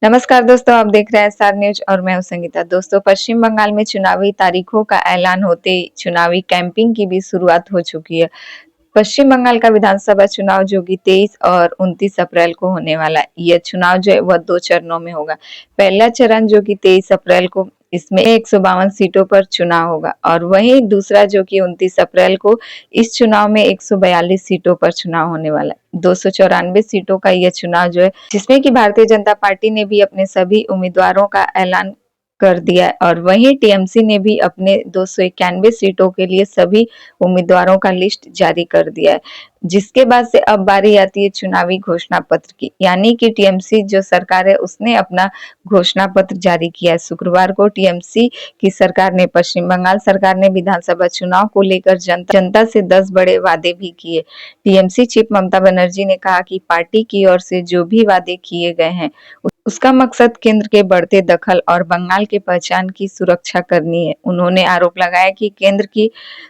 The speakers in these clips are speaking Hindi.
नमस्कार दोस्तों, आप देख रहे हैं स्टार न्यूज और मैं हूं संगीता। दोस्तों, पश्चिम बंगाल में चुनावी तारीखों का ऐलान होते ही चुनावी कैंपिंग की भी शुरुआत हो चुकी है। पश्चिम बंगाल का विधानसभा चुनाव जो कि 23 और 29 अप्रैल को होने वाला है। यह चुनाव जो है वह 2 चरणों में होगा। पहला चरण जो कि 23 अप्रैल को, इसमें 152 सीटों पर चुनाव होगा और वहीं दूसरा जो कि 29 अप्रैल को, इस चुनाव में 142 सीटों पर चुनाव होने वाला है। 294 सीटों का यह चुनाव जो है, जिसमें कि भारतीय जनता पार्टी ने भी अपने सभी उम्मीदवारों का ऐलान कर दिया है और वहीं टीएमसी ने भी अपने 291 सीटों के लिए सभी उम्मीदवारों का लिस्ट जारी कर दिया है। जिसके बाद से अब बारी आती है चुनावी घोषणा पत्र की, यानी कि टीएमसी जो सरकार है उसने अपना घोषणा पत्र जारी किया है। शुक्रवार को टीएमसी की सरकार ने, पश्चिम बंगाल सरकार ने विधानसभा चुनाव को लेकर जनता से 10 बड़े वादे भी किए। टीएमसी चीफ ममता बनर्जी ने कहा कि पार्टी की ओर से जो भी वादे किए गए हैं उसका मकसद केंद्र के बढ़ते दखल और बंगाल के पहचान की सुरक्षा करनी है। उन्होंने आरोप लगाया कि केंद्र की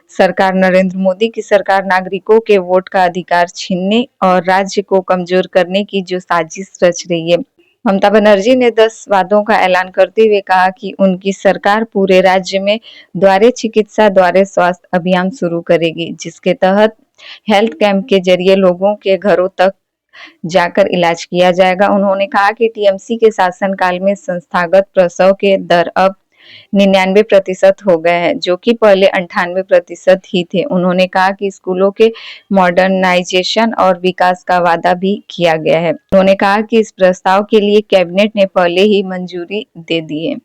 सरकार, नरेंद्र मोदी की सरकार, नागरिकों के वोट का अधिकार छीनने और राज्य को कमजोर करने की जो साजिश रच रही है। ममता बनर्जी ने 10 वादों का ऐलान करते हुए कहा कि उनकी सरकार पूरे राज्य में द्वारे चिकित्सा, द्वारे स्वास्थ्य अभियान शुरू करेगी, जिसके तहत हेल्थ कैंप के जरिए लोगों के घरों तक जाकर इलाज किया जाएगा। उन्होंने कहा कि टीएमसी के शासनकाल में संस्थागत प्रसव के दर अब 99% हो गए हैं, जो कि पहले 98% ही थे। उन्होंने कहा कि स्कूलों के मॉडर्नाइजेशन और विकास का वादा भी किया गया है। उन्होंने कहा कि इस प्रस्ताव के लिए कैबिनेट ने पहले ही मंजूरी दे दी है।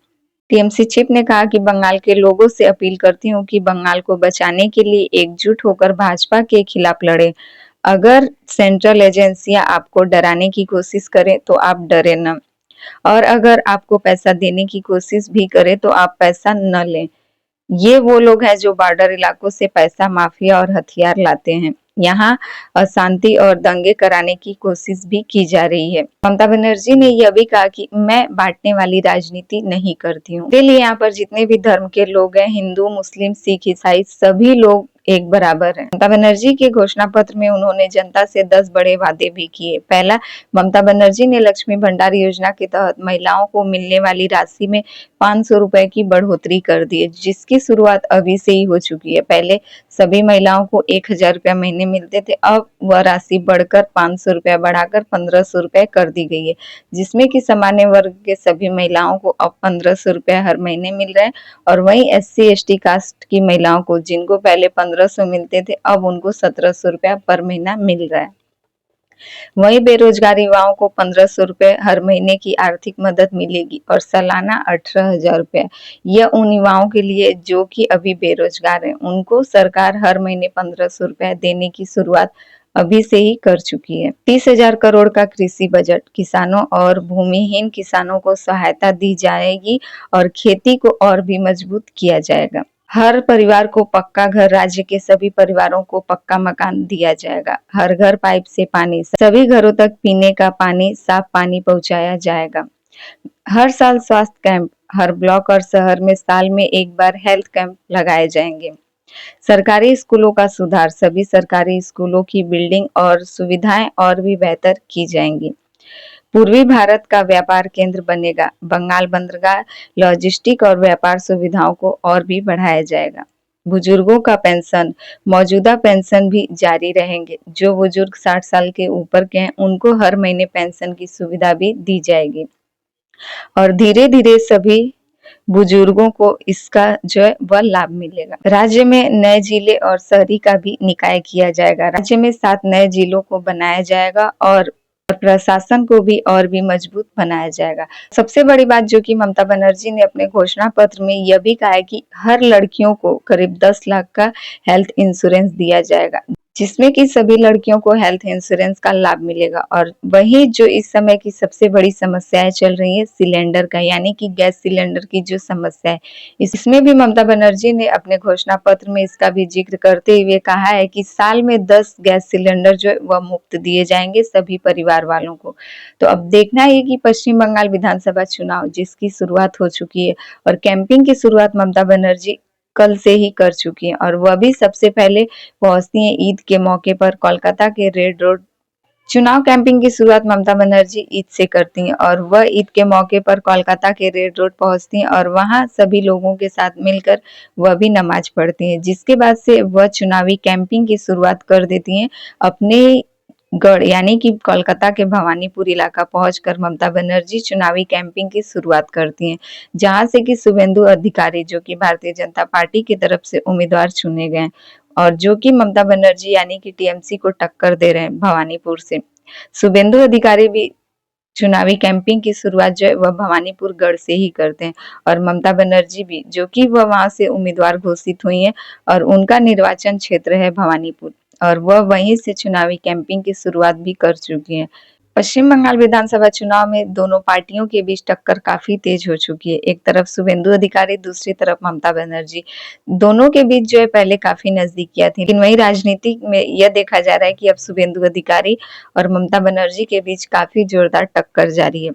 टीएमसी चीफ ने कहा कि बंगाल के लोगों से अपील करती हूँ कि बंगाल को बचाने के लिए एकजुट होकर भाजपा के खिलाफ लड़े। अगर सेंट्रल एजेंसियां आपको डराने की कोशिश करें तो आप डरे न, और अगर आपको पैसा देने की कोशिश भी करे तो आप पैसा न लें। ये वो लोग हैं जो बॉर्डर इलाकों से पैसा, माफिया और हथियार लाते हैं। यहाँ अशांति और दंगे कराने की कोशिश भी की जा रही है। ममता बनर्जी ने यह भी कहा कि मैं बांटने वाली राजनीति नहीं करती हूँ। इसलिए यहाँ पर जितने भी धर्म के लोग हैं, हिंदू, मुस्लिम, सिख, ईसाई, सभी लोग एक बराबर है। ममता बनर्जी के घोषणा पत्र में उन्होंने जनता से 10 बड़े वादे भी किए। पहला, ममता बनर्जी ने लक्ष्मी भंडार योजना के तहत महिलाओं को मिलने वाली राशि में 500 रुपए की बढ़ोतरी कर दी है, जिसकी शुरुआत अभी से ही हो चुकी है। पहले सभी महिलाओं को 1000 रुपया महीने मिलते थे, अब वह राशि बढ़कर 500 रुपया बढ़ाकर 1500 रुपए कर दी गई है, जिसमें कि सामान्य वर्ग के सभी महिलाओं को अब 1500 रुपया हर महीने मिल रहे हैं। और वहीं एससी एसटी कास्ट की महिलाओं को, जिनको पहले 1500 मिलते थे, अब उनको 1700 रुपया पर महीना मिल रहा है। वहीं बेरोजगार युवाओं को 1500 रुपए हर महीने की आर्थिक मदद मिलेगी और सालाना 18,000 रुपया। यह उन युवाओं के लिए जो कि अभी बेरोजगार हैं, उनको सरकार हर महीने 1500 रुपया देने की शुरुआत अभी से ही कर चुकी है। 30,000 करोड़ का कृषि बजट, किसानों और भूमिहीन किसानों को सहायता दी जाएगी और खेती को और भी मजबूत किया जाएगा। हर परिवार को पक्का घर, राज्य के सभी परिवारों को पक्का मकान दिया जाएगा। हर घर पाइप से पानी, सभी घरों तक पीने का पानी, साफ पानी पहुंचाया जाएगा। हर साल स्वास्थ्य कैंप, हर ब्लॉक और शहर में साल में एक बार हेल्थ कैंप लगाए जाएंगे। सरकारी स्कूलों का सुधार, सभी सरकारी स्कूलों की बिल्डिंग और सुविधाएं और भी बेहतर की जाएंगी। पूर्वी भारत का व्यापार केंद्र बनेगा। बंगाल बंदरगाह लॉजिस्टिक और व्यापार सुविधाओं को और भी बढ़ाया जाएगा। बुजुर्गों का पेंशन, मौजूदा पेंशन भी जारी रहेंगे। जो बुजुर्ग 60 साल के ऊपर के हैं, उनको हर महीने पेंशन की सुविधा भी दी जाएगी और धीरे धीरे सभी बुजुर्गों को इसका जो है वह लाभ मिलेगा। राज्य में नए जिले और शहरी का भी निकाय किया जाएगा। राज्य में 7 नए जिलों को बनाया जाएगा और प्रशासन को भी और भी मजबूत बनाया जाएगा। सबसे बड़ी बात जो कि ममता बनर्जी ने अपने घोषणा पत्र में यह भी कहा है कि हर लड़कियों को करीब 10 लाख का हेल्थ इंश्योरेंस दिया जाएगा, जिसमें कि सभी लड़कियों को हेल्थ इंश्योरेंस का लाभ मिलेगा। और वही जो इस समय की सबसे बड़ी समस्याएं चल रही है सिलेंडर का, यानी कि गैस सिलेंडर की जो समस्या है, इसमें भी ममता बनर्जी ने अपने घोषणा पत्र में इसका भी जिक्र करते हुए कहा है कि साल में 10 गैस सिलेंडर जो है वह मुफ्त दिए जाएंगे सभी परिवार वालों को। तो अब देखना है कि पश्चिम बंगाल विधानसभा चुनाव जिसकी शुरुआत हो चुकी है और कैंपिंग की शुरुआत ममता बनर्जी कल से ही कर चुकी है और वह भी सबसे पहले पहुंचती हैं ईद के मौके पर कोलकाता के रेड रोड चुनाव कैंपिंग की शुरुआत ममता बनर्जी ईद से करती हैं और वह ईद के मौके पर कोलकाता के रेड रोड पहुंचती हैं और वहां सभी लोगों के साथ मिलकर वह भी नमाज पढ़ती हैं, जिसके बाद से वह चुनावी कैंपिंग की शुरुआत कर देती हैं। अपने गढ़ यानी कि कोलकाता के भवानीपुर इलाका पहुंचकर ममता बनर्जी चुनावी कैंपिंग की शुरुआत करती हैं, जहां से कि शुभेंदु अधिकारी जो कि भारतीय जनता पार्टी की तरफ से उम्मीदवार चुने गए और जो कि ममता बनर्जी यानी कि टीएमसी को टक्कर दे रहे हैं भवानीपुर से। शुभेंदु अधिकारी भी चुनावी कैंपिंग की शुरुआत जो है वह भवानीपुर गढ़ से ही करते हैं और ममता बनर्जी भी जो कि वह वहां से उम्मीदवार घोषित हुई हैं और उनका निर्वाचन क्षेत्र है भवानीपुर और वह वहीं से चुनावी कैंपिंग की शुरुआत भी कर चुकी हैं। पश्चिम बंगाल विधानसभा चुनाव में दोनों पार्टियों के बीच टक्कर काफी तेज हो चुकी है। एक तरफ शुभेंदु अधिकारी, दूसरी तरफ ममता बनर्जी। दोनों के बीच जो है पहले काफी नजदीकियां थी, लेकिन वही राजनीति में यह देखा जा रहा है कि अब शुभेंदु अधिकारी और ममता बनर्जी के बीच काफी जोरदार टक्कर जारी है।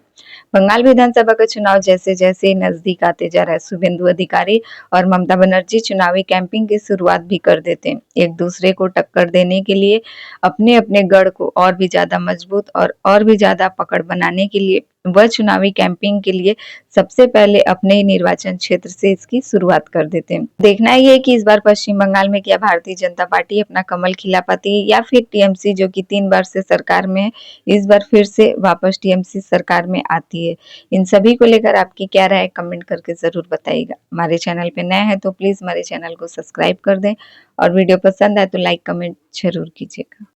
बंगाल विधानसभा का चुनाव जैसे जैसे नजदीक आते जा रहा है, शुभेंदु अधिकारी और ममता बनर्जी चुनावी कैंपिंग की शुरुआत भी कर देते हैं। एक दूसरे को टक्कर देने के लिए अपने अपने गढ़ को और भी ज्यादा मजबूत और भी ज्यादा पकड़ बनाने के लिए वह चुनावी कैंपिंग के लिए सबसे पहले अपने ही निर्वाचन क्षेत्र से इसकी शुरुआत कर देते हैं। देखना ये है कि इस बार पश्चिम बंगाल में क्या भारतीय जनता पार्टी अपना कमल खिला पाती है या फिर टीएमसी जो कि 3 बार से सरकार में है, इस बार फिर से वापस टीएमसी सरकार में आती है। इन सभी को लेकर आपकी क्या राय है कमेंट करके जरूर बताइएगा। हमारे चैनल पे नए हैं तो प्लीज हमारे चैनल को सब्सक्राइब कर दें और वीडियो पसंद आए तो लाइक कमेंट जरूर कीजिएगा।